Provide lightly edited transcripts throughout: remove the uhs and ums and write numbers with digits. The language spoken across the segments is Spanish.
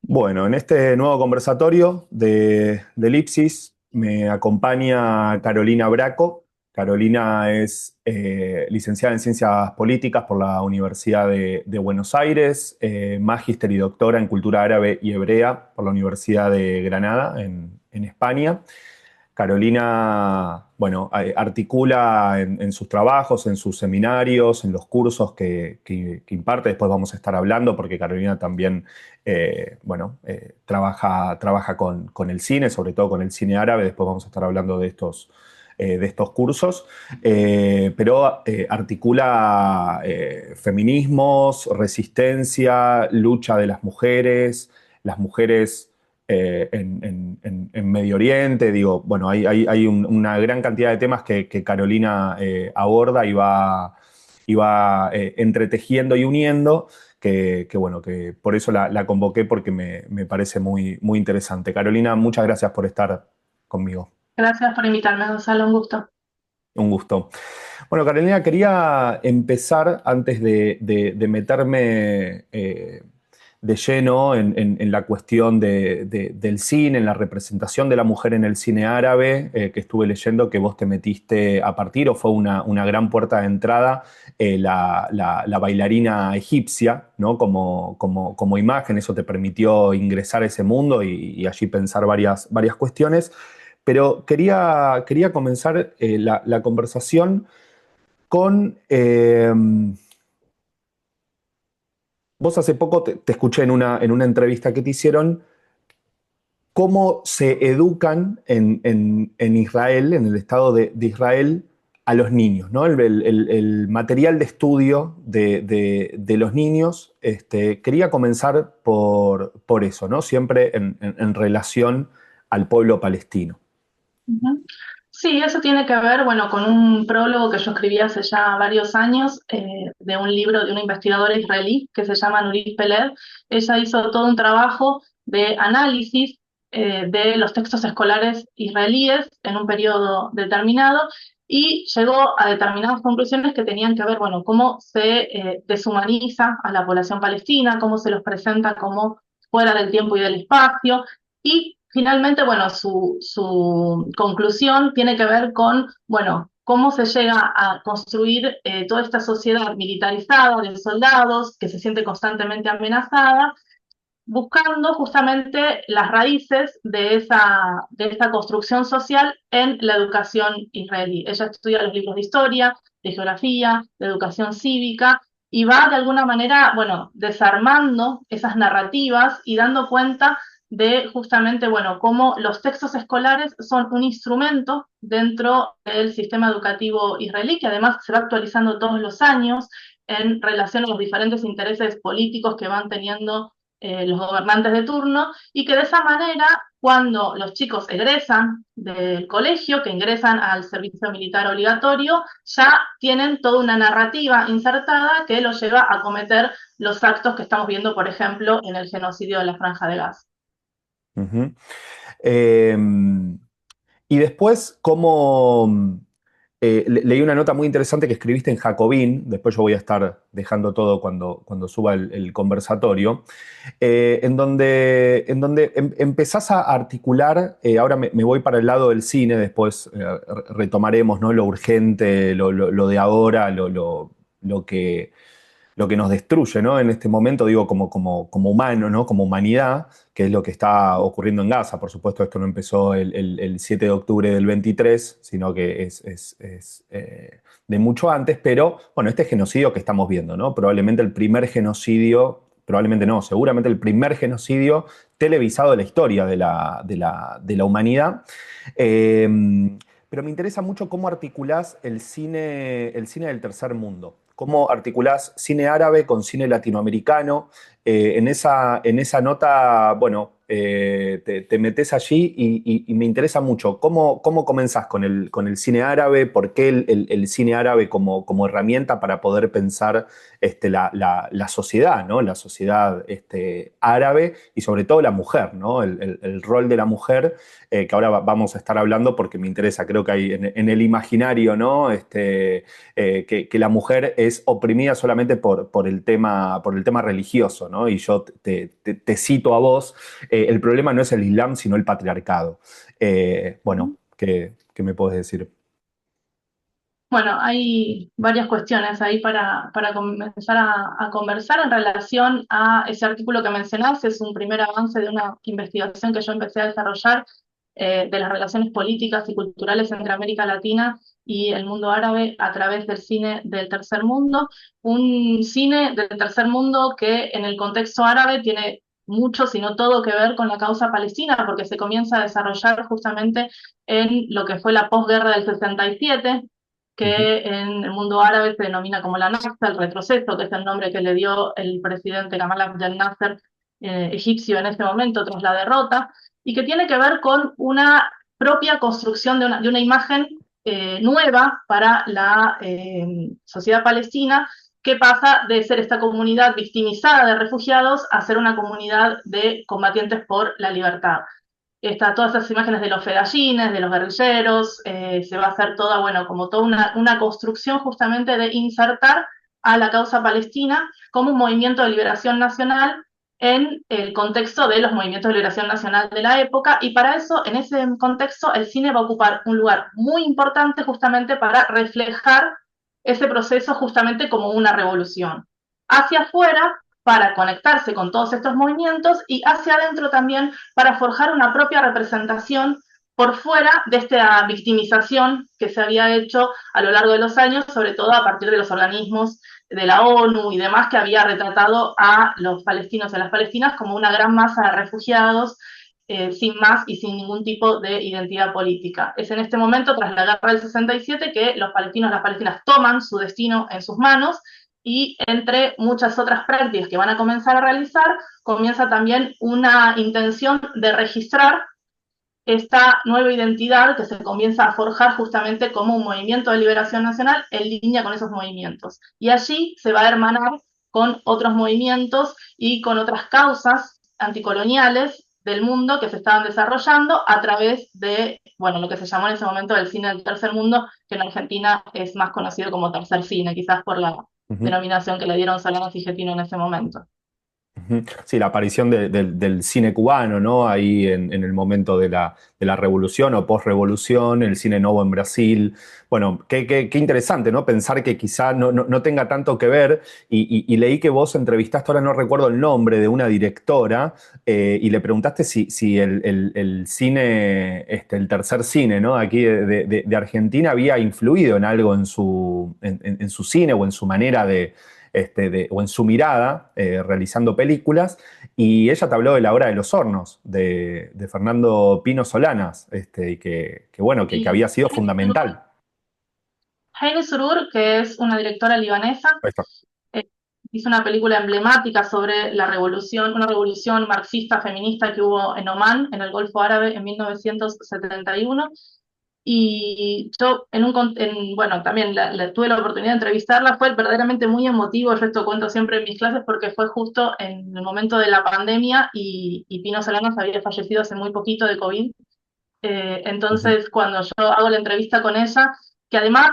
Bueno, en este nuevo conversatorio de Elipsis me acompaña Carolina Braco. Carolina es licenciada en Ciencias Políticas por la Universidad de Buenos Aires, magíster y doctora en Cultura Árabe y Hebrea por la Universidad de Granada, en España. Carolina, bueno, articula en sus trabajos, en sus seminarios, en los cursos que imparte. Después vamos a estar hablando porque Carolina también, bueno, trabaja con el cine, sobre todo con el cine árabe. Después vamos a estar hablando de estos cursos, pero articula feminismos, resistencia, lucha de las mujeres en Medio Oriente. Digo, bueno, hay una gran cantidad de temas que Carolina aborda y va entretejiendo y uniendo, bueno, que por eso la convoqué porque me parece muy interesante. Carolina, muchas gracias por estar conmigo. Gracias por invitarme, Gonzalo, un gusto. Un gusto. Bueno, Carolina, quería empezar antes de meterme de lleno en la cuestión del cine, en la representación de la mujer en el cine árabe, que estuve leyendo que vos te metiste a partir, o fue una gran puerta de entrada, la bailarina egipcia, ¿no? Como imagen. Eso te permitió ingresar a ese mundo y allí pensar varias cuestiones. Pero quería comenzar la conversación con... vos hace poco te escuché en una entrevista que te hicieron cómo se educan en Israel, en el Estado de Israel, a los niños, ¿no? El material de estudio de los niños. Quería comenzar por eso, ¿no? Siempre en relación al pueblo palestino. Ujú. Sí, eso tiene que ver, bueno, con un prólogo que yo escribí hace ya varios años de un libro de una investigadora israelí que se llama Nurit Peled. Ella hizo todo un trabajo de análisis de los textos escolares israelíes en un periodo determinado y llegó a determinadas conclusiones que tenían que ver, bueno, cómo se deshumaniza a la población palestina, cómo se los presenta como fuera del tiempo y del espacio. Y finalmente, bueno, su conclusión tiene que ver con, bueno, cómo se llega a construir toda esta sociedad militarizada de soldados que se siente constantemente amenazada, buscando justamente las raíces de esa construcción social en la educación israelí. Ella estudia los libros de historia, de geografía, de educación cívica, y va de alguna manera, bueno, desarmando esas narrativas y dando cuenta de justamente, bueno, cómo los textos escolares son un instrumento dentro del sistema educativo israelí, que además se va actualizando todos los años en relación a los diferentes intereses políticos que van teniendo los gobernantes de turno, y que de esa manera, cuando los chicos egresan del colegio, que ingresan al servicio militar obligatorio, ya tienen toda una narrativa insertada que los lleva a cometer los actos que estamos viendo, por ejemplo, en el genocidio de la Franja de Gaza. Ujú. Eh, y después, como leí una nota muy interesante que escribiste en Jacobin. Después yo voy a estar dejando todo cuando suba el conversatorio, en donde empezás a articular. Ahora me voy para el lado del cine. Después retomaremos, ¿no? Lo urgente, lo de ahora, lo que lo que nos destruye, ¿no? En este momento, digo, como humano, ¿no? Como humanidad, que es lo que está ocurriendo en Gaza. Por supuesto, esto no empezó el 7 de octubre del 23, sino que es de mucho antes. Pero bueno, este genocidio que estamos viendo, ¿no? Probablemente el primer genocidio, probablemente no, seguramente el primer genocidio televisado de la historia de la humanidad. Eh, pero me interesa mucho cómo articulás el cine del tercer mundo. Cómo articulás cine árabe con cine latinoamericano. En esa nota, bueno, te metes allí y me interesa mucho. ¿Cómo comenzás con el cine árabe? ¿Por qué el cine árabe como herramienta para poder pensar la sociedad, ¿no? La sociedad árabe y sobre todo la mujer, ¿no? El rol de la mujer, que ahora vamos a estar hablando porque me interesa. Creo que hay en el imaginario, ¿no? Que la mujer es oprimida solamente por el tema religioso, ¿no? Y yo te cito a vos, el problema no es el Islam, sino el patriarcado. Bueno, ¿qué me puedes decir? Bueno, hay varias cuestiones ahí para comenzar a conversar en relación a ese artículo que mencionaste. Es un primer avance de una investigación que yo empecé a desarrollar de las relaciones políticas y culturales entre América Latina y el mundo árabe a través del cine del tercer mundo. Un cine del tercer mundo que en el contexto árabe tiene mucho, si no todo, que ver con la causa palestina, porque se comienza a desarrollar justamente en lo que fue la posguerra del 67, Ujú. que en el mundo árabe se denomina como la Nakba, el retroceso, que es el nombre que le dio el presidente Gamal Abdel Nasser, egipcio en ese momento, tras la derrota, y que tiene que ver con una propia construcción de una imagen nueva para la sociedad palestina, que pasa de ser esta comunidad victimizada de refugiados a ser una comunidad de combatientes por la libertad. Todas esas imágenes de los fedayines, de los guerrilleros, se va a hacer toda, bueno, como toda una construcción justamente de insertar a la causa palestina como un movimiento de liberación nacional en el contexto de los movimientos de liberación nacional de la época, y para eso, en ese contexto, el cine va a ocupar un lugar muy importante justamente para reflejar ese proceso justamente como una revolución. Hacia afuera, para conectarse con todos estos movimientos, y hacia adentro también para forjar una propia representación por fuera de esta victimización que se había hecho a lo largo de los años, sobre todo a partir de los organismos de la ONU y demás, que había retratado a los palestinos y a las palestinas como una gran masa de refugiados, sin más y sin ningún tipo de identidad política. Es en este momento, tras la guerra del 67, que los palestinos y las palestinas toman su destino en sus manos, y entre muchas otras prácticas que van a comenzar a realizar, comienza también una intención de registrar esta nueva identidad que se comienza a forjar justamente como un movimiento de liberación nacional en línea con esos movimientos. Y allí se va a hermanar con otros movimientos y con otras causas anticoloniales del mundo que se estaban desarrollando a través de, bueno, lo que se llamó en ese momento el cine del tercer mundo, que en Argentina es más conocido como tercer cine, quizás por la Ujú. denominación que le dieron Solanas y Getino en ese momento. Ujú. Sí, la aparición del cine cubano, ¿no? Ahí en el momento de la revolución o posrevolución, el cine novo en Brasil. Bueno, qué interesante, ¿no? Pensar que quizá no tenga tanto que ver. Y leí que vos entrevistaste, ahora no recuerdo el nombre, de una directora, y le preguntaste si el cine, el tercer cine, ¿no? Aquí de Argentina había influido en algo en su cine o en su manera o en su mirada, realizando películas, y ella te habló de La Hora de los Hornos, de Fernando Pino Solanas, y que bueno, que Y había sido fundamental. Heidi Surur, que es una directora libanesa, Ahí está. eh, hizo una película emblemática sobre la revolución, una revolución marxista feminista que hubo en Omán, en el Golfo Árabe, en 1971. Y yo, bueno, también tuve la oportunidad de entrevistarla, fue verdaderamente muy emotivo. Yo esto cuento siempre en mis clases porque fue justo en el momento de la pandemia, y Pino Solanas había fallecido hace muy poquito de COVID. Ujú. Entonces, cuando yo hago la entrevista con ella, que además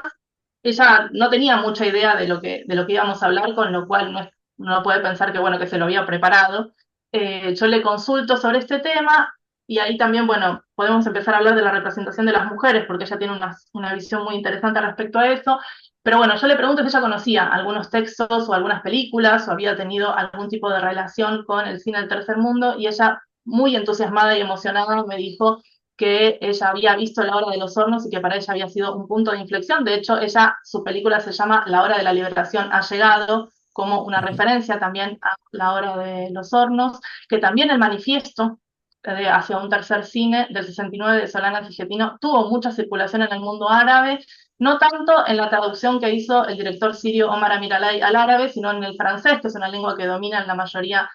ella no tenía mucha idea de lo que íbamos a hablar, con lo cual no puede pensar que, bueno, que se lo había preparado. Yo le consulto sobre este tema, y ahí también, bueno, podemos empezar a hablar de la representación de las mujeres, porque ella tiene una visión muy interesante respecto a eso. Pero bueno, yo le pregunto si ella conocía algunos textos o algunas películas o había tenido algún tipo de relación con el cine del tercer mundo, y ella, muy entusiasmada y emocionada, me dijo que ella había visto La Hora de los Hornos y que para ella había sido un punto de inflexión. De hecho, su película se llama La Hora de la Liberación ha llegado, como una Ujú. referencia también a La Hora de los Hornos, que también el manifiesto hacia un tercer cine del 69 de Solanas y Getino tuvo mucha circulación en el mundo árabe, no tanto en la traducción que hizo el director sirio Omar Amiralay al árabe, sino en el francés, que es una lengua que domina en la mayoría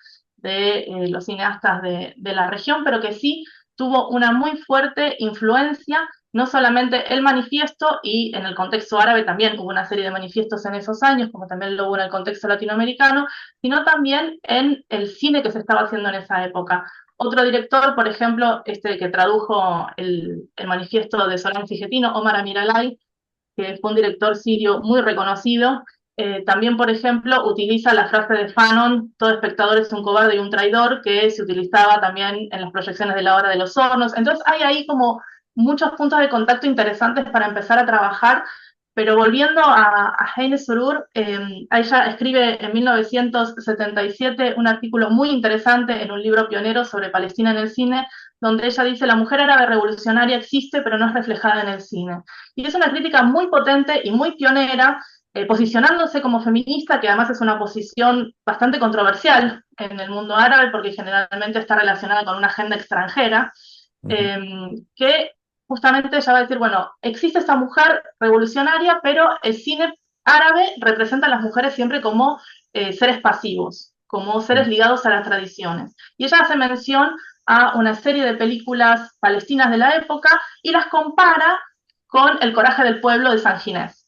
de los cineastas de la región, pero que sí tuvo una muy fuerte influencia, no solamente el manifiesto, y en el contexto árabe también hubo una serie de manifiestos en esos años, como también lo hubo en el contexto latinoamericano, sino también en el cine que se estaba haciendo en esa época. Otro director, por ejemplo, este que tradujo el manifiesto de Solán Figetino, Omar Amiralay, que fue un director sirio muy reconocido, también, por ejemplo, utiliza la frase de Fanon, todo espectador es un cobarde y un traidor, que se utilizaba también en las proyecciones de la Hora de los Hornos. Entonces hay ahí como muchos puntos de contacto interesantes para empezar a trabajar, pero volviendo a Heine Surur, ella escribe en 1977 un artículo muy interesante en un libro pionero sobre Palestina en el cine, donde ella dice: la mujer árabe revolucionaria existe, pero no es reflejada en el cine. Y es una crítica muy potente y muy pionera, posicionándose como feminista, que además es una posición bastante controversial en el mundo árabe, porque generalmente está relacionada con una agenda extranjera, Ujú. eh, que justamente ella va a decir, bueno, existe esta mujer revolucionaria, pero el cine árabe representa a las mujeres siempre como seres pasivos, como seres ligados a las tradiciones. Y ella hace mención a una serie de películas palestinas de la época y las compara con El coraje del pueblo de San Ginés,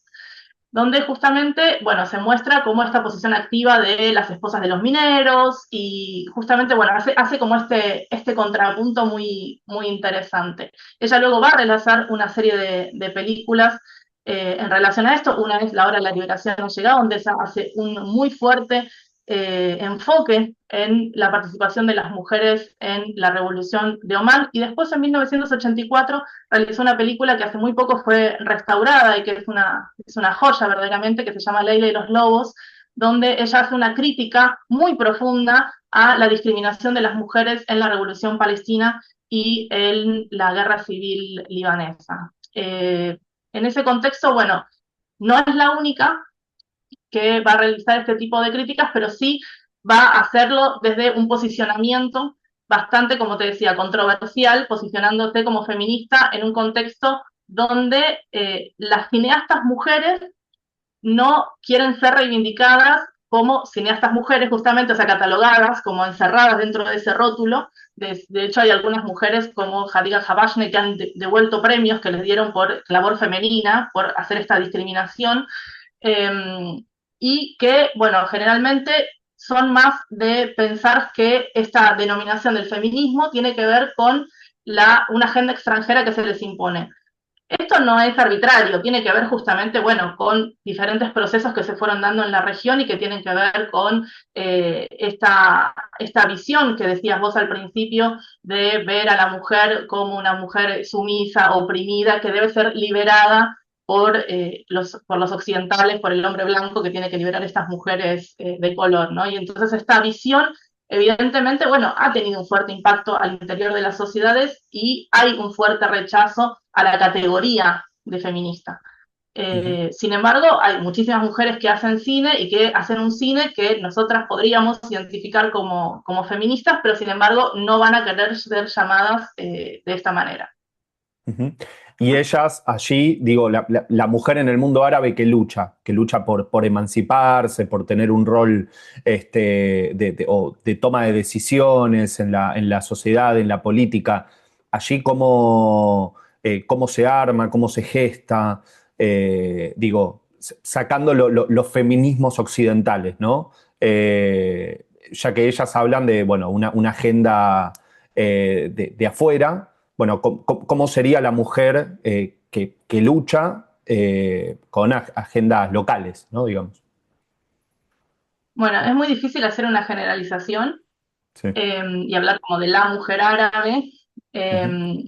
donde justamente, bueno, se muestra como esta posición activa de las esposas de los mineros y justamente, bueno, hace como este contrapunto muy, muy interesante. Ella luego va a realizar una serie de películas en relación a esto. Una es La Hora de la Liberación no llegado, donde ella hace un muy fuerte enfoque en la participación de las mujeres en la Revolución de Omán, y después en 1984 realizó una película que hace muy poco fue restaurada y que es una joya verdaderamente, que se llama Leila y los Lobos, donde ella hace una crítica muy profunda a la discriminación de las mujeres en la Revolución Palestina y en la Guerra Civil Libanesa. En ese contexto, bueno, no es la única que va a realizar este tipo de críticas, pero sí va a hacerlo desde un posicionamiento bastante, como te decía, controversial, posicionándose como feminista en un contexto donde las cineastas mujeres no quieren ser reivindicadas como cineastas mujeres, justamente, o sea, catalogadas como encerradas dentro de ese rótulo. De hecho, hay algunas mujeres como Hadiga Habashne que han devuelto premios que les dieron por labor femenina, por hacer esta discriminación, eh, y que, bueno, generalmente son más de pensar que esta denominación del feminismo tiene que ver con una agenda extranjera que se les impone. Esto no es arbitrario, tiene que ver justamente, bueno, con diferentes procesos que se fueron dando en la región y que tienen que ver con esta visión que decías vos al principio de ver a la mujer como una mujer sumisa, oprimida, que debe ser liberada por los occidentales, por el hombre blanco que tiene que liberar a estas mujeres de color, ¿no? Y entonces esta visión evidentemente, bueno, ha tenido un fuerte impacto al interior de las sociedades y hay un fuerte rechazo a la categoría de feminista. Ujú. Sin embargo, hay muchísimas mujeres que hacen cine y que hacen un cine que nosotras podríamos identificar como feministas, pero sin embargo no van a querer ser llamadas de esta manera. Ujú. Y ellas allí, digo, la mujer en el mundo árabe que lucha por emanciparse, por tener un rol o de toma de decisiones en la sociedad, en la política, allí cómo se arma, cómo se gesta, digo, sacando los feminismos occidentales, ¿no? Ya que ellas hablan de, bueno, una agenda de afuera. Bueno, ¿cómo sería la mujer que lucha con agendas locales, ¿no? Digamos. Bueno, es muy difícil hacer una generalización Sí. y hablar como de la mujer árabe. Ujú. Eh,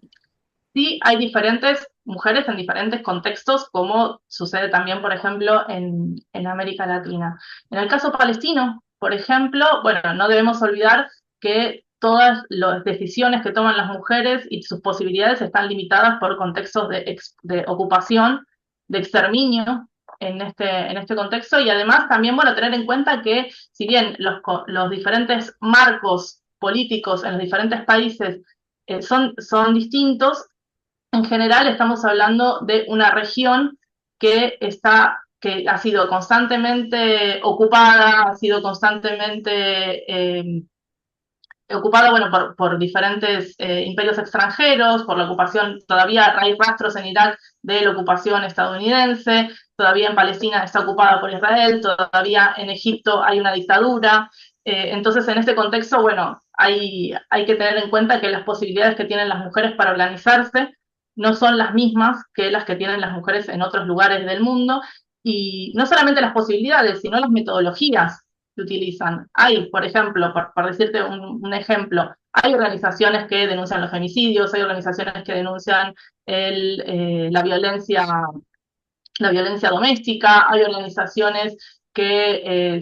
Sí, hay diferentes mujeres en diferentes contextos, como sucede también, por ejemplo, en América Latina. En el caso palestino, por ejemplo, bueno, no debemos olvidar que todas las decisiones que toman las mujeres y sus posibilidades están limitadas por contextos de ocupación, de exterminio en este contexto, y además también, bueno, tener en cuenta que si bien los diferentes marcos políticos en los diferentes países son distintos, en general estamos hablando de una región que ha sido constantemente ocupada, ha sido constantemente ocupada, bueno, por diferentes imperios extranjeros, por la ocupación, todavía hay rastros en Irak de la ocupación estadounidense, todavía en Palestina está ocupada por Israel, todavía en Egipto hay una dictadura. Entonces, en este contexto, bueno, hay que tener en cuenta que las posibilidades que tienen las mujeres para organizarse no son las mismas que las que tienen las mujeres en otros lugares del mundo, y no solamente las posibilidades, sino las metodologías que utilizan. Hay, por ejemplo, por decirte un ejemplo, hay organizaciones que denuncian los femicidios, hay organizaciones que denuncian la violencia doméstica, hay organizaciones que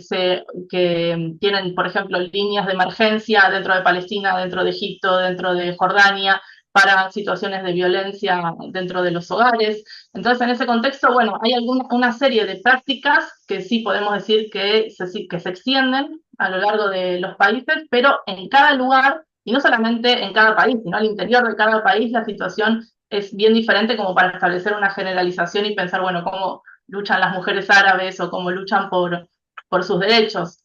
tienen, por ejemplo, líneas de emergencia dentro de Palestina, dentro de Egipto, dentro de Jordania, para situaciones de violencia dentro de los hogares. Entonces, en ese contexto, bueno, hay una serie de prácticas que sí podemos decir que se extienden a lo largo de los países, pero en cada lugar, y no solamente en cada país, sino al interior de cada país, la situación es bien diferente como para establecer una generalización y pensar, bueno, cómo luchan las mujeres árabes o cómo luchan por sus derechos.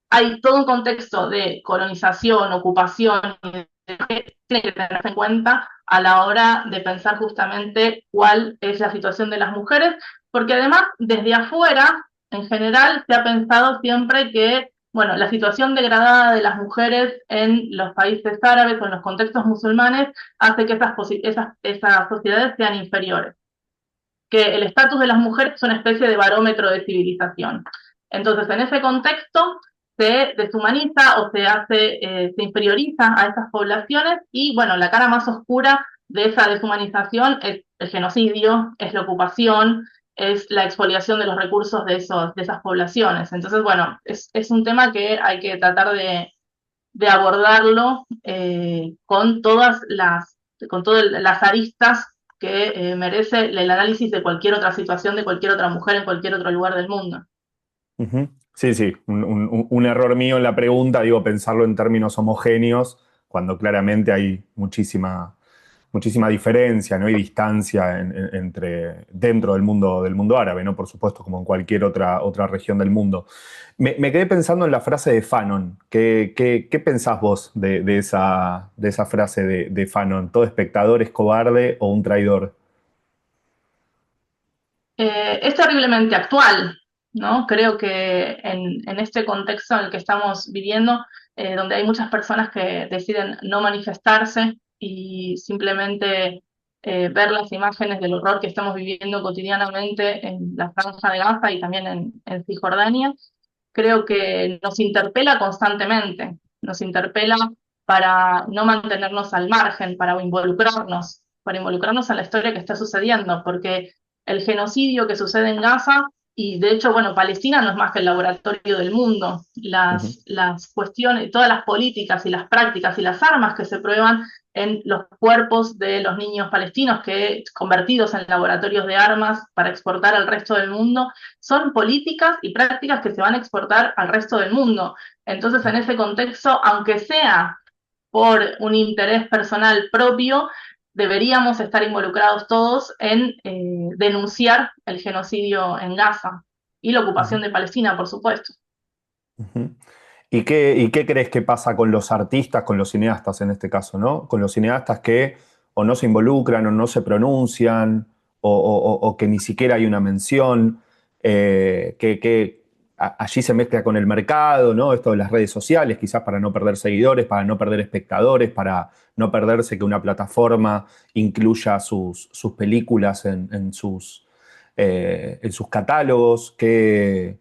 Hay todo un contexto de colonización, ocupación, que tiene que tenerse en cuenta a la hora de pensar justamente cuál es la situación de las mujeres, porque además desde afuera, en general, se ha pensado siempre que, bueno, la situación degradada de las mujeres en los países árabes o en los contextos musulmanes hace que esas sociedades sean inferiores, que el estatus de las mujeres es una especie de barómetro de civilización. Entonces, en ese contexto, se deshumaniza o se inferioriza a esas poblaciones y, bueno, la cara más oscura de esa deshumanización es el genocidio, es la ocupación, es la expoliación de los recursos de esas poblaciones. Entonces, bueno, es un tema que hay que tratar de abordarlo con todas las aristas que merece el análisis de cualquier otra situación, de cualquier otra mujer en cualquier otro lugar del mundo. Ujú. Sí, sí, un error mío en la pregunta, digo, pensarlo en términos homogéneos, cuando claramente hay muchísima diferencia, ¿no? Y distancia entre dentro del mundo árabe, ¿no? Por supuesto, como en cualquier otra región del mundo. Me quedé pensando en la frase de Fanon. ¿Qué pensás vos de esa frase de Fanon? ¿Todo espectador es cobarde o un traidor? Es terriblemente actual, ¿no? Creo que en este contexto en el que estamos viviendo, donde hay muchas personas que deciden no manifestarse y simplemente ver las imágenes del horror que estamos viviendo cotidianamente en la Franja de Gaza y también en Cisjordania, creo que nos interpela constantemente, nos interpela para no mantenernos al margen, para involucrarnos en la historia que está sucediendo, porque el genocidio que sucede en Gaza, y de hecho, bueno, Palestina no es más que el laboratorio del mundo. Ujú. Las cuestiones, todas las políticas y las prácticas y las armas que se prueban en los cuerpos de los niños palestinos que convertidos en laboratorios de armas para exportar al resto del mundo, son políticas y prácticas que se van a exportar al resto del mundo. Entonces, en ese contexto, aunque sea por un interés personal propio, deberíamos estar involucrados todos en denunciar el genocidio en Gaza y la ocupación Ujú. de Palestina, por supuesto. Ujú. ¿Y qué crees que pasa con los artistas, con los cineastas en este caso, ¿no? Con los cineastas que o no se involucran o no se pronuncian o que ni siquiera hay una mención, que allí se mezcla con el mercado, ¿no? Esto de las redes sociales, quizás para no perder seguidores, para no perder espectadores, para no perderse que una plataforma incluya sus películas en sus catálogos. ¿Qué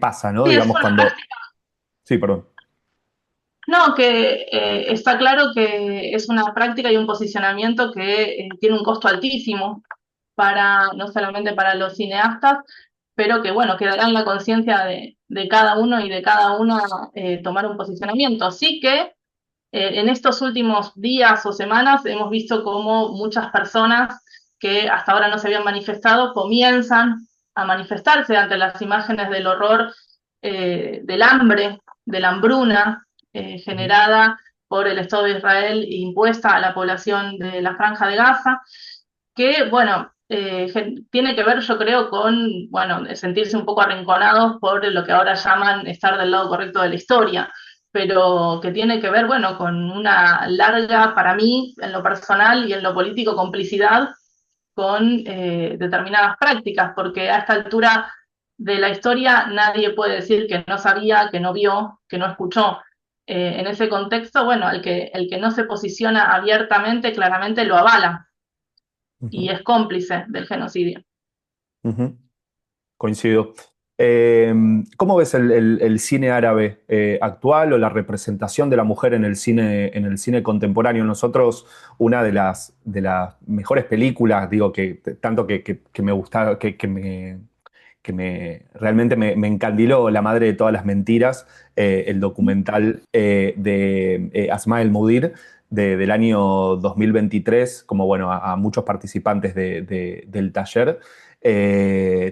pasa, ¿no? Sí, es Digamos, una cuando... Sí, perdón. No, que está claro que es una práctica y un posicionamiento que tiene un costo altísimo para, no solamente para los cineastas, pero que bueno, quedará en la conciencia de cada uno y de cada una tomar un posicionamiento. Así que en estos últimos días o semanas hemos visto cómo muchas personas que hasta ahora no se habían manifestado comienzan a manifestarse ante las imágenes del horror, del hambre, de la hambruna Ujú. generada por el Estado de Israel e impuesta a la población de la Franja de Gaza, que, bueno, tiene que ver, yo creo, con, bueno, sentirse un poco arrinconados por lo que ahora llaman estar del lado correcto de la historia. pero que tiene que ver, bueno, con una larga, para mí, en lo personal y en lo político, complicidad con determinadas prácticas, porque a esta altura de la historia nadie puede decir que no sabía, que no vio, que no escuchó. En ese contexto, bueno, el que no se posiciona abiertamente, claramente lo avala y Ujú, es cómplice del genocidio. ujú. Coincido. ¿Cómo ves el cine árabe actual o la representación de la mujer en el cine contemporáneo? Nosotros, una de las mejores películas, digo, tanto que me gustaba, realmente me encandiló La madre de todas las mentiras, el documental de Asma El Mudir del año 2023, como bueno, a muchos participantes del taller.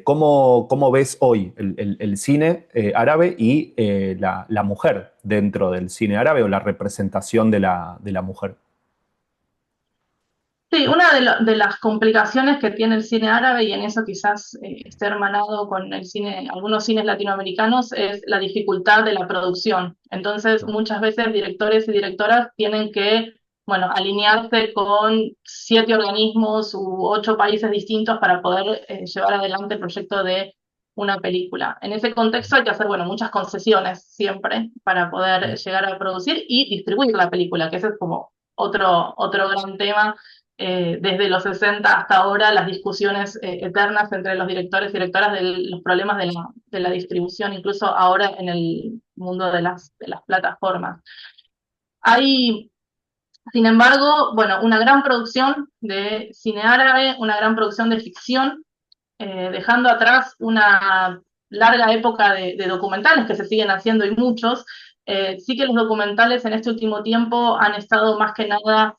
¿Cómo ves hoy el cine árabe y la mujer dentro del cine árabe o la representación de la mujer? Sí, una de las complicaciones que tiene el cine árabe, y en eso quizás esté hermanado con el cine, algunos cines latinoamericanos, es la dificultad de la producción. Entonces, muchas veces directores y directoras tienen que, bueno, alinearse con 7 organismos u 8 países distintos para poder llevar adelante el proyecto de una película. En ese contexto hay que hacer, bueno, muchas concesiones siempre para poder llegar a producir y distribuir la película, que ese es como otro gran tema desde los 60 hasta ahora, las discusiones eternas entre los directores y directoras de los problemas de la distribución, incluso ahora en el mundo de las plataformas. Hay, sin embargo, bueno, una gran producción de cine árabe, una gran producción de ficción, dejando atrás una larga época de documentales que se siguen haciendo y muchos. Sí que los documentales en este último tiempo han estado más que nada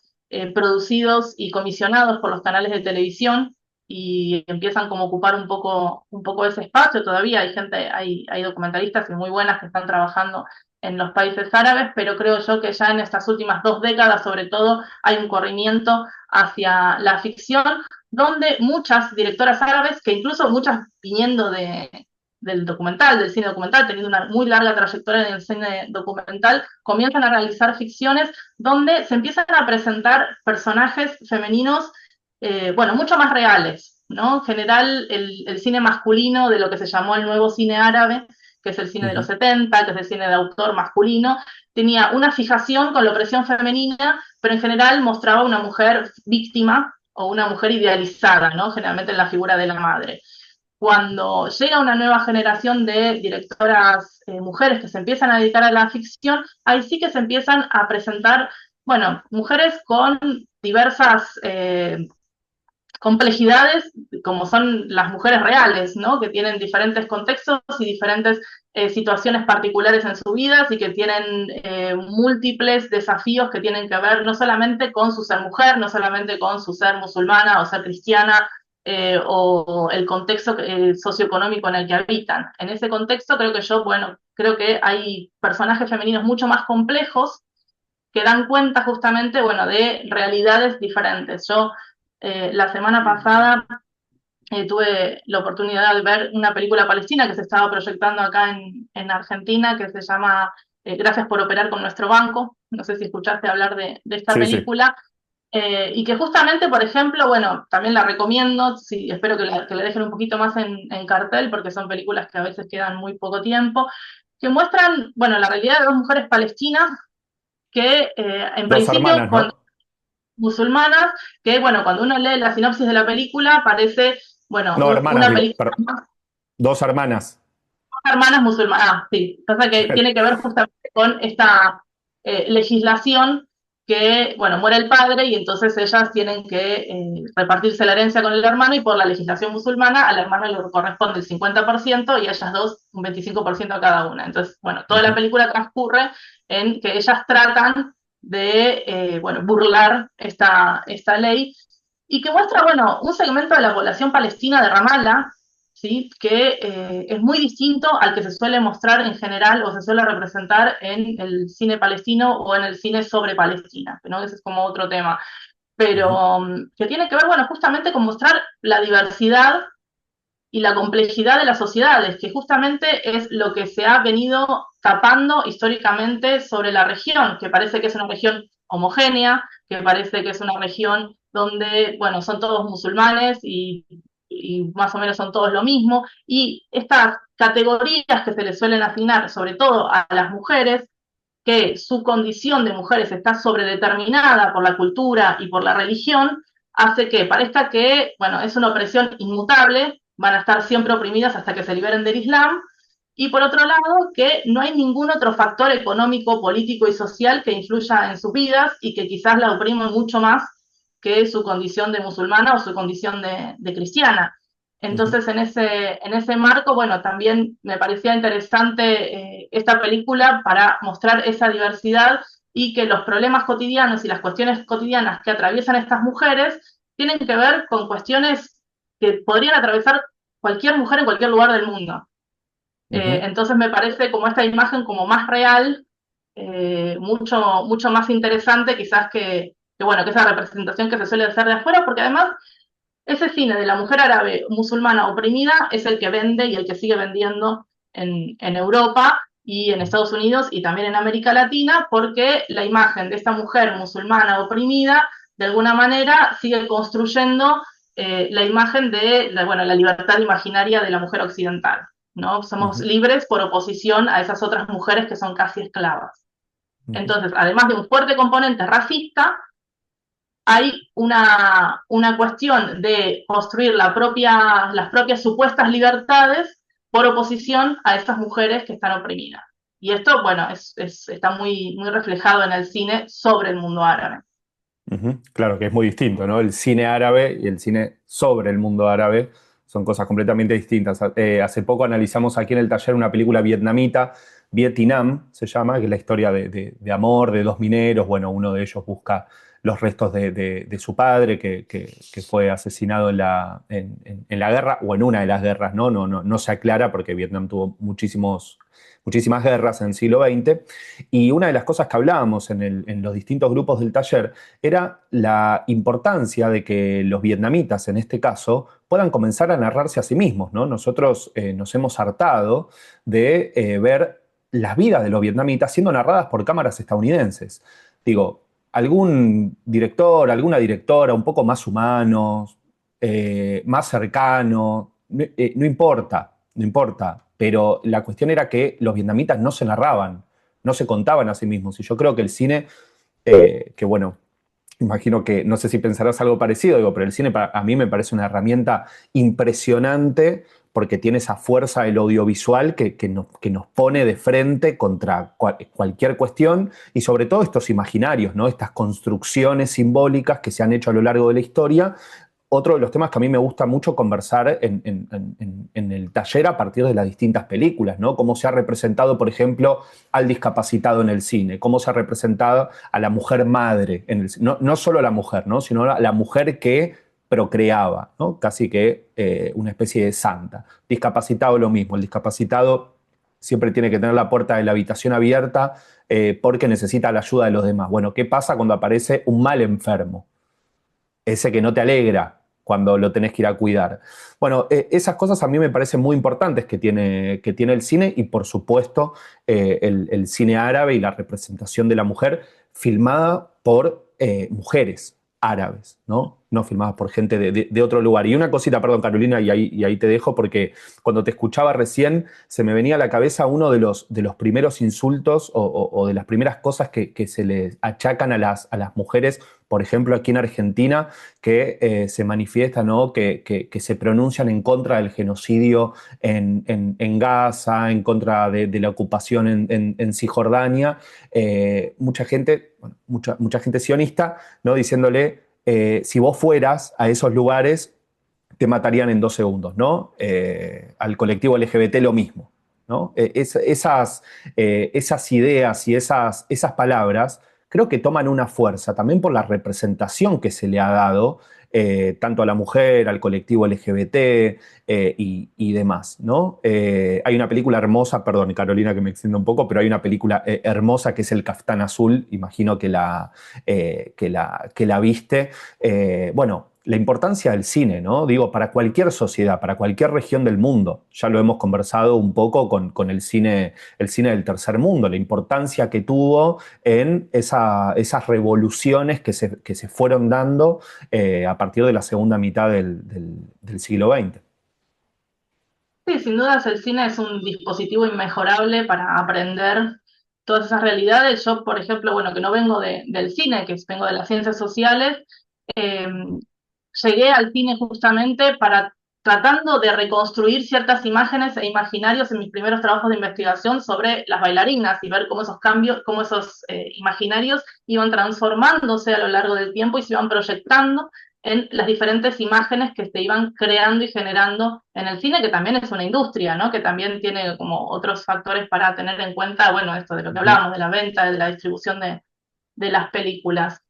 producidos y comisionados por los canales de televisión y empiezan como a ocupar un poco ese espacio. Todavía hay gente, hay documentalistas y muy buenas que están trabajando en los países árabes, pero creo yo que ya en estas últimas 2 décadas, sobre todo, hay un corrimiento hacia la ficción, donde muchas directoras árabes, que incluso muchas viniendo del documental, del cine documental, teniendo una muy larga trayectoria en el cine documental, comienzan a realizar ficciones donde se empiezan a presentar personajes femeninos, bueno, mucho más reales, ¿no? En general, el cine masculino de lo que se llamó el nuevo cine árabe, que es el cine de los Ujú. 70, que es el cine de autor masculino, tenía una fijación con la opresión femenina, pero en general mostraba una mujer víctima o una mujer idealizada, ¿no? Generalmente en la figura de la madre. Cuando llega una nueva generación de directoras mujeres que se empiezan a dedicar a la ficción, ahí sí que se empiezan a presentar, bueno, mujeres con diversas complejidades, como son las mujeres reales, ¿no? Que tienen diferentes contextos y diferentes situaciones particulares en su vida y que tienen múltiples desafíos que tienen que ver no solamente con su ser mujer, no solamente con su ser musulmana o ser cristiana, o el contexto socioeconómico en el que habitan. En ese contexto creo que bueno, creo que hay personajes femeninos mucho más complejos que dan cuenta justamente, bueno, de realidades diferentes. Yo la semana pasada tuve la oportunidad de ver una película palestina que se estaba proyectando acá en Argentina, que se llama Gracias por operar con nuestro banco. No sé si escuchaste hablar de esta Sí, sí. película. Y que justamente, por ejemplo, bueno, también la recomiendo, sí, espero que la dejen un poquito más en cartel, porque son películas que a veces quedan muy poco tiempo, que muestran, bueno, la realidad de 2 mujeres palestinas que en Dos principio, hermanas, cuando ¿no? musulmanas, que bueno, cuando uno lee la sinopsis de la película, parece, bueno, No, hermanas, una digo, película más dos hermanas. hermanas musulmanas. Ah, sí, pasa que tiene que ver justamente con esta legislación que, bueno, muere el padre y entonces ellas tienen que repartirse la herencia con el hermano y por la legislación musulmana al hermano le corresponde el 50% y a ellas dos un 25% a cada una. Entonces, bueno, toda la Ujú, película transcurre en que ellas tratan de, bueno, burlar esta ley y que muestra, bueno, un segmento de la población palestina de Ramallah, ¿sí? Que es muy distinto al que se suele mostrar en general o se suele representar en el cine palestino o en el cine sobre Palestina, ¿no? Ese es como otro tema, ujú, pero que tiene que ver, bueno, justamente con mostrar la diversidad y la complejidad de las sociedades, que justamente es lo que se ha venido tapando históricamente sobre la región, que parece que es una región homogénea, que parece que es una región donde, bueno, son todos musulmanes y más o menos son todos lo mismo, y estas categorías que se les suelen asignar, sobre todo a las mujeres, que su condición de mujeres está sobredeterminada por la cultura y por la religión, hace que parezca que, bueno, es una opresión inmutable, van a estar siempre oprimidas hasta que se liberen del Islam, y por otro lado, que no hay ningún otro factor económico, político y social que influya en sus vidas y que quizás la oprime mucho más que su condición de musulmana o su condición de cristiana. Ujú, Entonces, en ese marco, bueno, también me parecía interesante esta película para mostrar esa diversidad y que los problemas cotidianos y las cuestiones cotidianas que atraviesan estas mujeres tienen que ver con cuestiones que podrían atravesar cualquier mujer en cualquier lugar del mundo. ujú. Entonces me parece como esta imagen como más real, mucho más interesante quizás bueno, que esa representación que se suele hacer de afuera, porque además ese cine de la mujer árabe musulmana oprimida es el que vende y el que sigue vendiendo en Europa y en Estados Unidos y también en América Latina, porque la imagen de esta mujer musulmana oprimida, de alguna manera, sigue construyendo la imagen de bueno, la libertad imaginaria de la mujer occidental. ¿No? Somos Ujú, libres por oposición a esas otras mujeres que son casi esclavas. ujú. Entonces, además de un fuerte componente racista, hay una cuestión de construir las propias supuestas libertades por oposición a estas mujeres que están oprimidas. Y esto, bueno, está muy reflejado en el cine sobre el mundo árabe. Ujú. Claro que es muy distinto, ¿no? El cine árabe y el cine sobre el mundo árabe son cosas completamente distintas. Hace poco analizamos aquí en el taller una película vietnamita, Vietnam se llama, que es la historia de amor de dos mineros. Bueno, uno de ellos busca los restos de su padre que fue asesinado en la guerra o en una de las guerras, ¿no? No se aclara porque Vietnam tuvo muchísimas guerras en el siglo XX. Y una de las cosas que hablábamos en los distintos grupos del taller era la importancia de que los vietnamitas, en este caso, puedan comenzar a narrarse a sí mismos, ¿no? Nosotros nos hemos hartado de ver las vidas de los vietnamitas siendo narradas por cámaras estadounidenses. Digo, algún director, alguna directora un poco más humanos, más cercano, no importa, no importa, pero la cuestión era que los vietnamitas no se narraban, no se contaban a sí mismos. Y yo creo que el cine, que bueno, imagino que, no sé si pensarás algo parecido, digo, pero el cine a mí me parece una herramienta impresionante porque tiene esa fuerza del audiovisual que nos pone de frente contra cualquier cuestión y sobre todo estos imaginarios, ¿no? Estas construcciones simbólicas que se han hecho a lo largo de la historia. Otro de los temas que a mí me gusta mucho conversar en el taller a partir de las distintas películas, ¿no? Cómo se ha representado, por ejemplo, al discapacitado en el cine, cómo se ha representado a la mujer madre en el cine. No solo a la mujer, ¿no? Sino a la mujer que procreaba, ¿no? Casi que una especie de santa. Discapacitado lo mismo, el discapacitado siempre tiene que tener la puerta de la habitación abierta porque necesita la ayuda de los demás. Bueno, ¿qué pasa cuando aparece un mal enfermo? Ese que no te alegra cuando lo tenés que ir a cuidar. Bueno, esas cosas a mí me parecen muy importantes que tiene el cine y por supuesto el cine árabe y la representación de la mujer filmada por mujeres árabes, ¿no? No filmadas por gente de otro lugar. Y una cosita, perdón Carolina, y ahí te dejo porque cuando te escuchaba recién se me venía a la cabeza uno de los primeros insultos o de las primeras cosas que se le achacan a las mujeres, por ejemplo aquí en Argentina, que se manifiesta, ¿no? Que se pronuncian en contra del genocidio en Gaza, en contra de la ocupación en Cisjordania. Mucha gente, bueno, mucha gente sionista, ¿no? Diciéndole, si vos fueras a esos lugares, te matarían en 2 segundos, ¿no? Al colectivo LGBT lo mismo, ¿no? Esas ideas y esas palabras creo que toman una fuerza también por la representación que se le ha dado tanto a la mujer, al colectivo LGBT y demás, ¿no? Hay una película hermosa, perdón, Carolina, que me extiendo un poco, pero hay una película hermosa que es El Caftán Azul, imagino que la viste. Bueno, la importancia del cine, ¿no? Digo, para cualquier sociedad, para cualquier región del mundo. Ya lo hemos conversado un poco con el cine del tercer mundo, la importancia que tuvo en esas revoluciones que se fueron dando a partir de la segunda mitad del siglo XX. Sí, sin dudas el cine es un dispositivo inmejorable para aprender todas esas realidades. Yo, por ejemplo, bueno, que no vengo del cine, que vengo de las ciencias sociales, eh, llegué al cine justamente para tratando de reconstruir ciertas imágenes e imaginarios en mis primeros trabajos de investigación sobre las bailarinas y ver cómo esos cambios, cómo esos imaginarios iban transformándose a lo largo del tiempo y se iban proyectando en las diferentes imágenes que se iban creando y generando en el cine, que también es una industria, ¿no? Que también tiene como otros factores para tener en cuenta, bueno, esto de lo que Ujú, hablábamos, de la venta, de la distribución de las películas.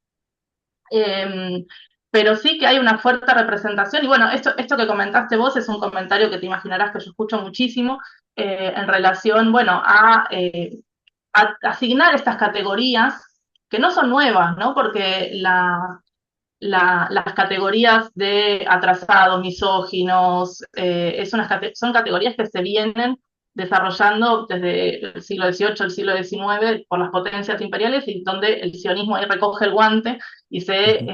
Eh, pero sí que hay una fuerte representación, y bueno, esto que comentaste vos es un comentario que te imaginarás que yo escucho muchísimo en relación, bueno, a asignar estas categorías que no son nuevas, ¿no? Porque las categorías de atrasados, misóginos, son categorías que se vienen desarrollando desde el siglo XVIII, el siglo XIX, por las potencias imperiales, y donde el sionismo ahí recoge el guante y ujú,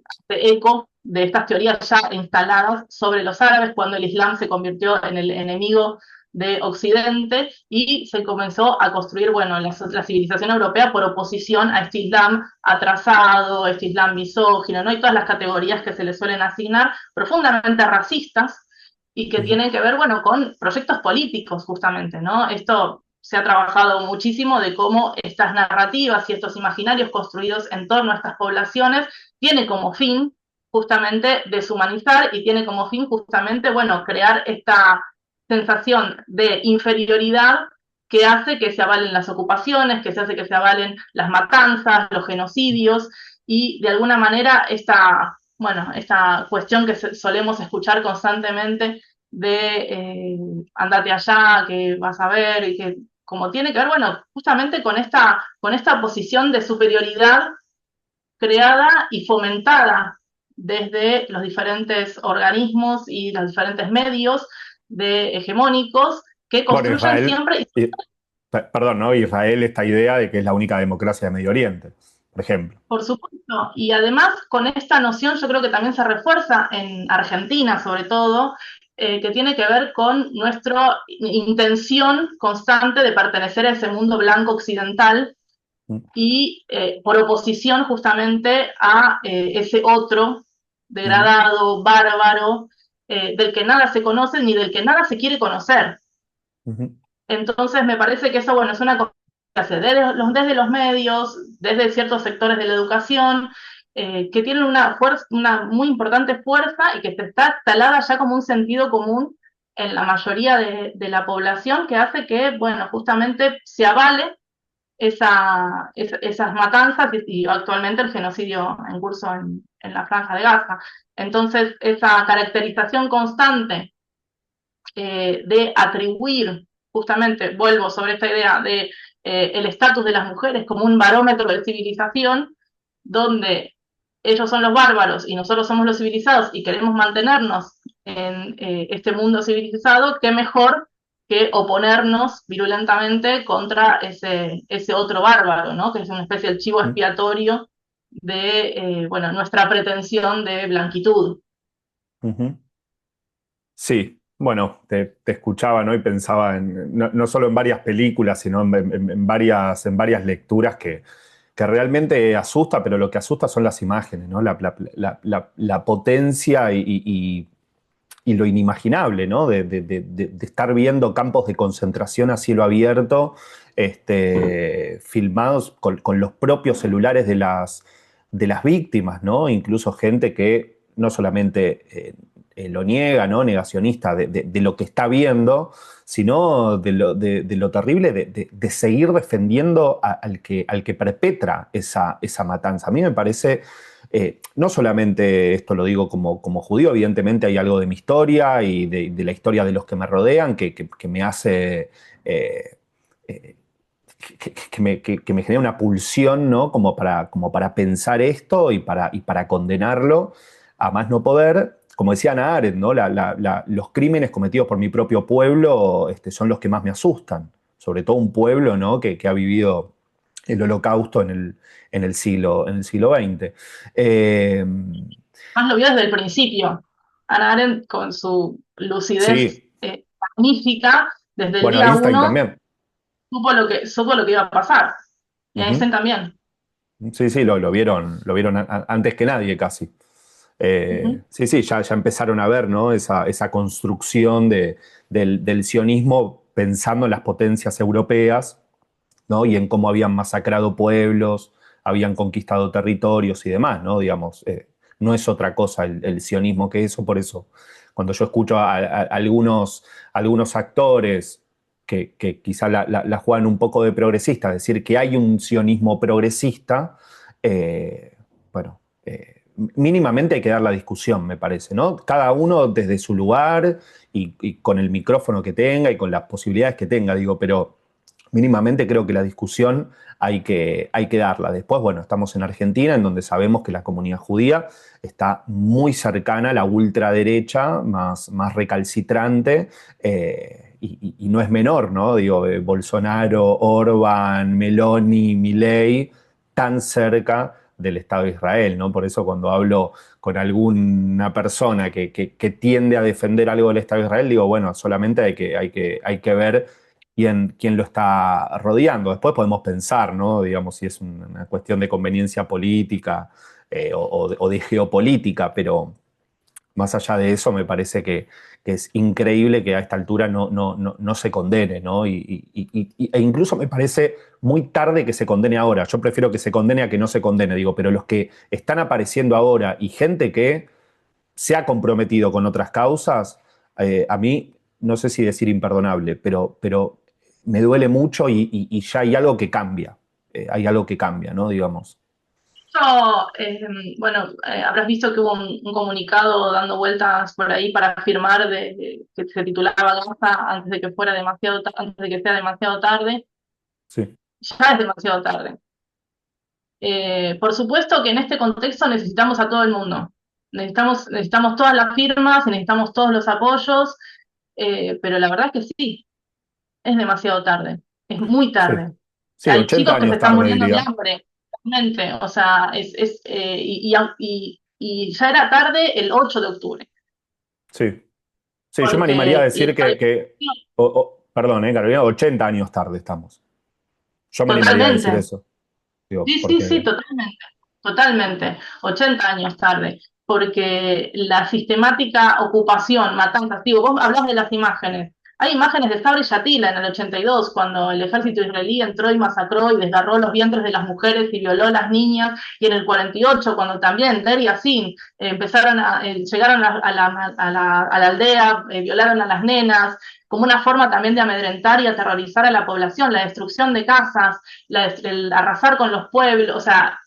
hace eco de estas teorías ya instaladas sobre los árabes, cuando el Islam se convirtió en el enemigo de Occidente y se comenzó a construir, bueno, la civilización europea por oposición a este Islam atrasado, este Islam misógino, ¿no? Y todas las categorías que se le suelen asignar, profundamente racistas y que ujú. tienen que ver, bueno, con proyectos políticos, justamente, ¿no? Esto se ha trabajado muchísimo de cómo estas narrativas y estos imaginarios construidos en torno a estas poblaciones tiene como fin justamente deshumanizar y tiene como fin justamente, bueno, crear esta sensación de inferioridad que hace que se avalen las ocupaciones, que se hace que se avalen las matanzas, los genocidios, y de alguna manera esta cuestión que solemos escuchar constantemente de andate allá, que vas a ver, y que como tiene que ver, bueno, justamente con esta posición de superioridad creada y fomentada desde los diferentes organismos y los diferentes medios hegemónicos que Bueno, construyen siempre. perdón, ¿no? Israel, esta idea de que es la única democracia de Medio Oriente, por ejemplo. Por supuesto, y además con esta noción yo creo que también se refuerza en Argentina sobre todo, que tiene que ver con nuestra intención constante de pertenecer a ese mundo blanco occidental Mm, y por oposición justamente a ese otro ujú, degradado, bárbaro, del que nada se conoce ni del que nada se quiere conocer. ujú, Entonces me parece que eso, bueno, es una cosa que hace desde los medios, desde ciertos sectores de la educación, que tienen una muy importante fuerza y que se está talada ya como un sentido común en la mayoría de la población, que hace que, bueno, justamente se avale esas matanzas y actualmente el genocidio en curso en la Franja de Gaza. Entonces, esa caracterización constante de atribuir, justamente vuelvo sobre esta idea de el estatus de las mujeres como un barómetro de civilización, donde ellos son los bárbaros y nosotros somos los civilizados y queremos mantenernos en este mundo civilizado, qué mejor que oponernos virulentamente contra ese otro bárbaro, ¿no? Que es una especie de chivo ujú. expiatorio de bueno, nuestra pretensión de blanquitud. Ujú. Sí, bueno, te escuchaba, ¿no? Y pensaba no solo en varias películas, sino en varias lecturas que realmente asusta, pero lo que asusta son las imágenes, ¿no? La potencia y lo inimaginable, ¿no? De estar viendo campos de concentración a cielo abierto, filmados con los propios celulares de las víctimas, ¿no? Incluso gente que no solamente lo niega, ¿no? Negacionista de lo que está viendo, sino de lo terrible de seguir defendiendo al que perpetra esa matanza. A mí me parece no solamente esto lo digo como judío, evidentemente hay algo de mi historia y de la historia de los que me rodean que me hace, eh, que me genera una pulsión, ¿no? Como para pensar esto y para condenarlo. a más no poder. Como decía Hannah Arendt, ¿no? Los crímenes cometidos por mi propio pueblo son los que más me asustan. Sobre todo un pueblo, ¿no? que ha vivido el holocausto en el siglo XX. Eh, Más lo vio desde el principio. Hannah Arendt, con su lucidez sí, magnífica, desde el bueno, día Einstein uno, también. supo lo que iba a pasar. Y Ujú. Einstein también. Sí, sí, lo vieron antes que nadie casi. Ujú. Sí, sí, ya empezaron a ver, ¿no? esa construcción del sionismo pensando en las potencias europeas, ¿no? Y en cómo habían masacrado pueblos, habían conquistado territorios y demás, ¿no? Digamos, no es otra cosa el sionismo que eso, por eso cuando yo escucho a algunos actores que quizá la juegan un poco de progresista, decir que hay un sionismo progresista, eh, bueno, mínimamente hay que dar la discusión, me parece, ¿no? Cada uno desde su lugar y con el micrófono que tenga y con las posibilidades que tenga, digo, pero mínimamente creo que la discusión hay que darla. Después, bueno, estamos en Argentina, en donde sabemos que la comunidad judía está muy cercana a la ultraderecha, más recalcitrante, y no es menor, ¿no? Digo, Bolsonaro, Orban, Meloni, Milei, tan cerca del Estado de Israel, ¿no? Por eso cuando hablo con alguna persona que tiende a defender algo del Estado de Israel, digo, bueno, solamente hay que ver quién lo está rodeando. Después podemos pensar, ¿no? Digamos, si es una cuestión de conveniencia política, o de geopolítica, pero más allá de eso me parece que es increíble que a esta altura no se condene, ¿no? E incluso me parece muy tarde que se condene ahora. Yo prefiero que se condene a que no se condene, digo, pero los que están apareciendo ahora y gente que se ha comprometido con otras causas, a mí no sé si decir imperdonable, pero me duele mucho y ya hay algo que cambia. Hay algo que cambia, ¿no? Digamos. Esto, bueno, habrás visto que hubo un comunicado dando vueltas por ahí para firmar que se titulaba Gaza antes de que fuera antes de que sea demasiado tarde. Sí, Ya es demasiado tarde. Por supuesto que en este contexto necesitamos a todo el mundo. Necesitamos todas las firmas, necesitamos todos los apoyos, pero la verdad es que sí, es demasiado tarde, es muy sí. tarde. Sí, Hay 80 chicos que se años están tarde, muriendo de diría. hambre, realmente, o sea, y ya era tarde el 8 de octubre, Sí. Sí, yo me animaría a porque decir perdón, Carolina, 80 años tarde estamos. Yo me animaría a decir totalmente. eso. Digo, Sí, sí, sí, porque. totalmente, totalmente. 80 años tarde, porque la sistemática ocupación, matanzas, digo, vos hablas de las imágenes. Hay imágenes de Sabra y Yatila en el 82, cuando el ejército israelí entró y masacró y desgarró los vientres de las mujeres y violó a las niñas, y en el 48, cuando también Deir y Yassin llegaron a la aldea, violaron a las nenas, como una forma también de amedrentar y aterrorizar a la población, la destrucción de casas, el arrasar con los pueblos, o sea,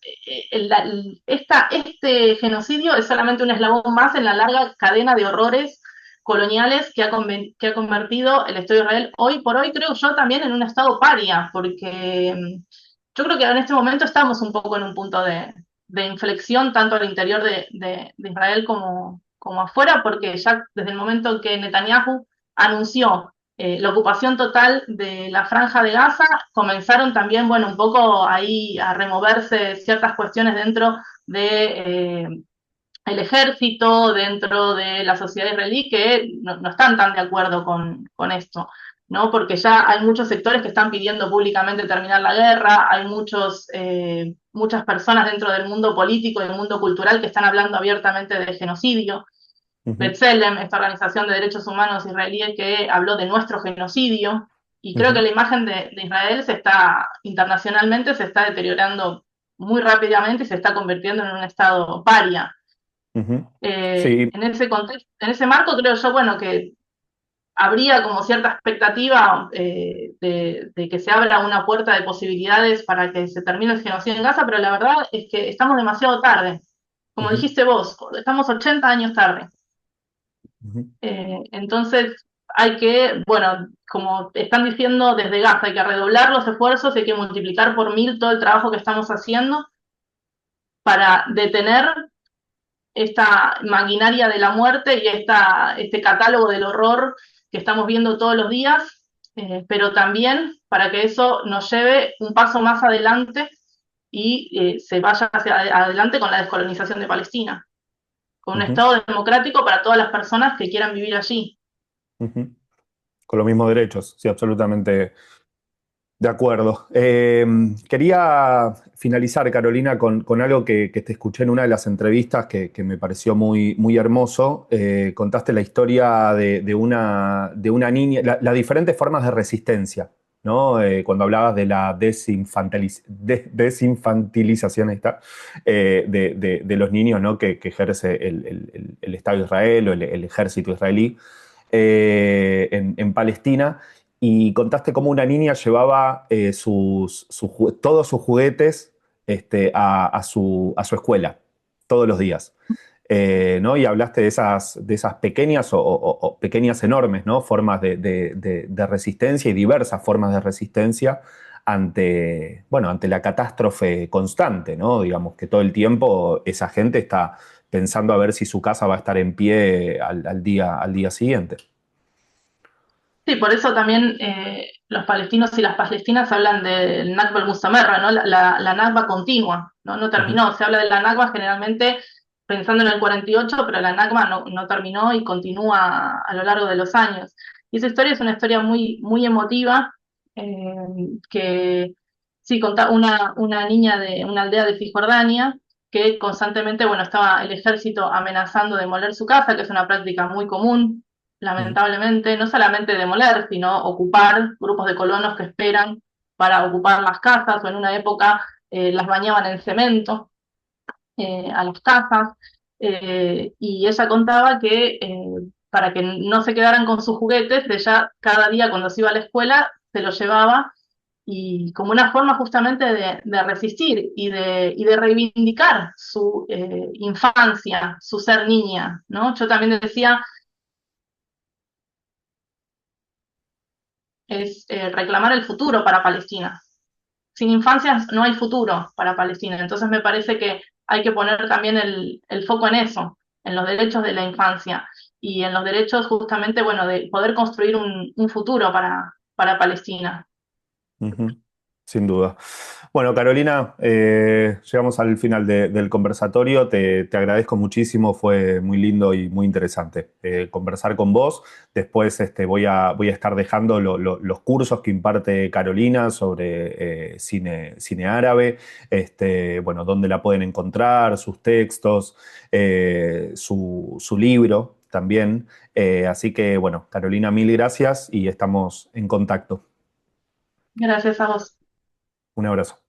este genocidio es solamente un eslabón más en la larga cadena de horrores coloniales que ha convertido el Estado de Israel hoy por hoy, creo yo, también en un Estado paria, porque yo creo que en este momento estamos un poco en un punto de inflexión, tanto al interior de Israel como afuera, porque ya desde el momento en que Netanyahu anunció la ocupación total de la franja de Gaza, comenzaron también, bueno, un poco ahí a removerse ciertas cuestiones dentro de el ejército, dentro de la sociedad israelí, que no están tan de acuerdo con esto, ¿no? Porque ya hay muchos sectores que están pidiendo públicamente terminar la guerra, hay muchas personas dentro del mundo político y del mundo cultural que están hablando abiertamente de genocidio. Ujú, B'Tselem, esta organización de derechos humanos israelí que habló de nuestro genocidio, y creo que ujú, la imagen de Israel internacionalmente se está deteriorando muy rápidamente y se está convirtiendo en un estado paria. ujú. Sí, En ese contexto, en ese marco creo yo, bueno, que habría como cierta expectativa de que se abra una puerta de posibilidades para que se termine el genocidio en Gaza, pero la verdad es que estamos demasiado tarde. Como ujú, dijiste vos, estamos 80 años tarde. ujú, Entonces hay que, bueno, como están diciendo desde Gaza, hay que redoblar los esfuerzos, hay que multiplicar por 1000 todo el trabajo que estamos haciendo para detener esta maquinaria de la muerte y este catálogo del horror que estamos viendo todos los días, pero también para que eso nos lleve un paso más adelante y se vaya hacia adelante con la descolonización de Palestina, con un Ujú, Estado democrático para todas las personas que quieran vivir allí. ujú. Con los mismos derechos, sí, absolutamente de acuerdo. Quería finalizar, Carolina, con algo que te escuché en una de las entrevistas que me pareció muy, muy hermoso. Contaste la historia de una niña, las diferentes formas de resistencia, ¿no? Cuando hablabas de la desinfantilización, ahí está, de los niños, ¿no? Que ejerce el Estado de Israel o el ejército israelí en Palestina y contaste cómo una niña llevaba todos sus juguetes a su escuela todos los días. ¿No? Y hablaste de esas pequeñas o pequeñas enormes, ¿no? Formas de resistencia y diversas formas de resistencia ante, bueno, ante la catástrofe constante, ¿no? Digamos que todo el tiempo esa gente está pensando a ver si su casa va a estar en pie al día siguiente. Sí, por eso también los palestinos y las palestinas hablan del Nakba al-Mustamerra, ¿no? La Nakba continua, ¿no? No Ujú, terminó. Se habla de la Nakba generalmente pensando en el 48, pero la Nakba no terminó y continúa a lo largo de los años. Y esa historia es una historia muy, muy emotiva, que sí, conta una niña de una aldea de Cisjordania que constantemente, bueno, estaba el ejército amenazando de demoler su casa, que es una práctica muy común ujú, lamentablemente, no solamente demoler, sino ocupar grupos de colonos que esperan para ocupar las casas, o en una época las bañaban en cemento a las casas, y ella contaba que para que no se quedaran con sus juguetes, ella cada día cuando se iba a la escuela se los llevaba y como una forma justamente de resistir y de reivindicar su infancia, su ser niña, ¿no? Yo también decía, es reclamar el futuro para Palestina. Sin infancias no hay futuro para Palestina. Entonces me parece que hay que poner también el foco en eso, en los derechos de la infancia y en los derechos justamente, bueno, de poder construir un futuro para Palestina. ujú. Sin duda. Bueno, Carolina, llegamos al final del conversatorio. Te agradezco muchísimo, fue muy lindo y muy interesante conversar con vos. Después voy a estar dejando los cursos que imparte Carolina sobre cine árabe, bueno, dónde la pueden encontrar, sus textos, su libro también. Así que, bueno, Carolina, mil gracias y estamos en contacto. Gracias a vos. Un abrazo.